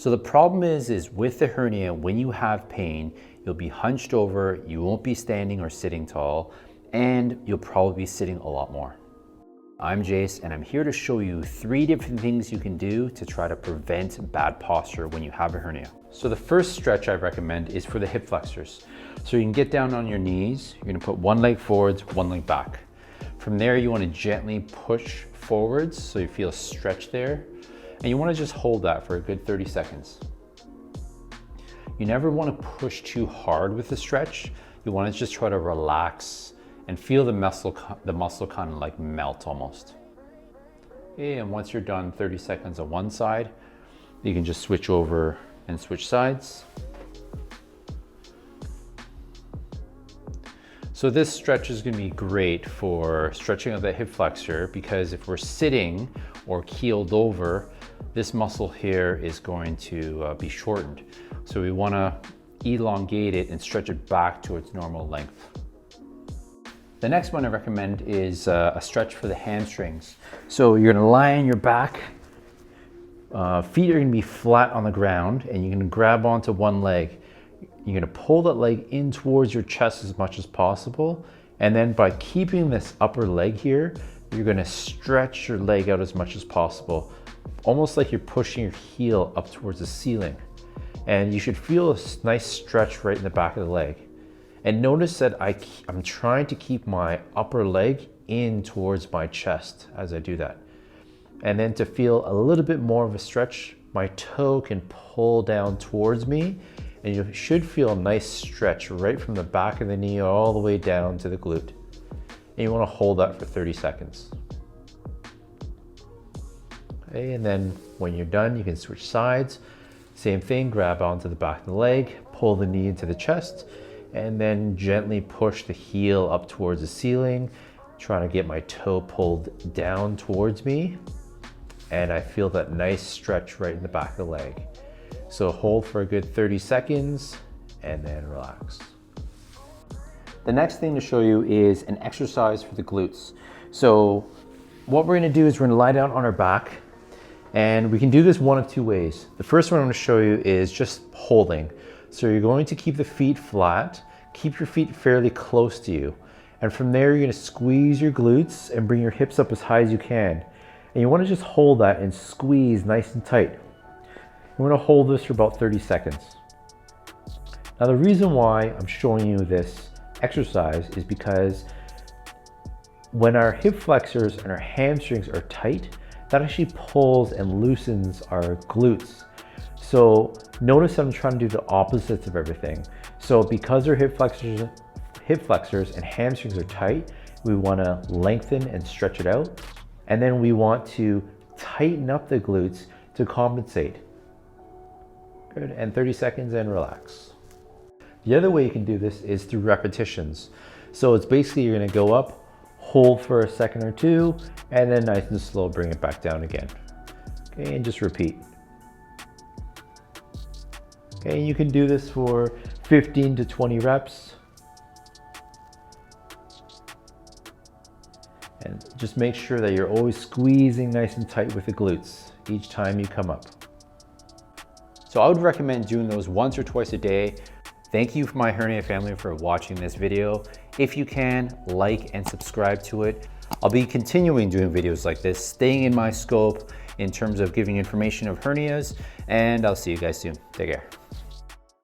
So the problem is with the hernia, when you have pain, you'll be hunched over, you won't be standing or sitting tall, and you'll probably be sitting a lot more. I'm Jace, and I'm here to show you 3 different things you can do to try to prevent bad posture when you have a hernia. So the first stretch I recommend is for the hip flexors. So you can get down on your knees, you're gonna put one leg forwards, one leg back. From there, you wanna gently push forwards so you feel a stretch there. And you wanna just hold that for a good 30 seconds. You never wanna push too hard with the stretch. You wanna just try to relax and feel the muscle kind of like melt almost. Okay, and once you're done 30 seconds on one side, you can just switch over and switch sides. So this stretch is gonna be great for stretching of the hip flexor because if we're sitting or keeled over, this muscle here is going to be shortened. So we wanna elongate it and stretch it back to its normal length. The next one I recommend is a stretch for the hamstrings. So you're gonna lie on your back, feet are gonna be flat on the ground, and you're gonna grab onto one leg. You're gonna pull that leg in towards your chest as much as possible, and then by keeping this upper leg here, you're gonna stretch your leg out as much as possible, almost like you're pushing your heel up towards the ceiling. And you should feel a nice stretch right in the back of the leg. And notice that I'm trying to keep my upper leg in towards my chest as I do that. And then to feel a little bit more of a stretch, my toe can pull down towards me, and you should feel a nice stretch right from the back of the knee all the way down to the glute. And you wanna hold that for 30 seconds. Okay, and then when you're done, you can switch sides. Same thing, grab onto the back of the leg, pull the knee into the chest, and then gently push the heel up towards the ceiling, trying to get my toe pulled down towards me. And I feel that nice stretch right in the back of the leg. So hold for a good 30 seconds and then relax. The next thing to show you is an exercise for the glutes. So what we're gonna do is we're gonna lie down on our back, and we can do this one of 2 ways. The first one I'm gonna show you is just holding. So you're going to keep the feet flat, keep your feet fairly close to you. And from there, you're gonna squeeze your glutes and bring your hips up as high as you can. And you wanna just hold that and squeeze nice and tight. You wanna hold this for about 30 seconds. Now the reason why I'm showing you this exercise is because when our hip flexors and our hamstrings are tight, that actually pulls and loosens our glutes. So notice I'm trying to do the opposites of everything. So because our hip flexors and hamstrings are tight, we wanna lengthen and stretch it out. And then we want to tighten up the glutes to compensate. Good, and 30 seconds and relax. The other way you can do this is through repetitions. So it's basically you're gonna go up, hold for a second or 2, and then nice and slow, bring it back down again. Okay, and just repeat. Okay, you can do this for 15 to 20 reps. And just make sure that you're always squeezing nice and tight with the glutes each time you come up. So I would recommend doing those once or twice a day. Thank you, my hernia family, for watching this video. If you can, like and subscribe to it. I'll be continuing doing videos like this, staying in my scope in terms of giving information of hernias, and I'll see you guys soon. Take care.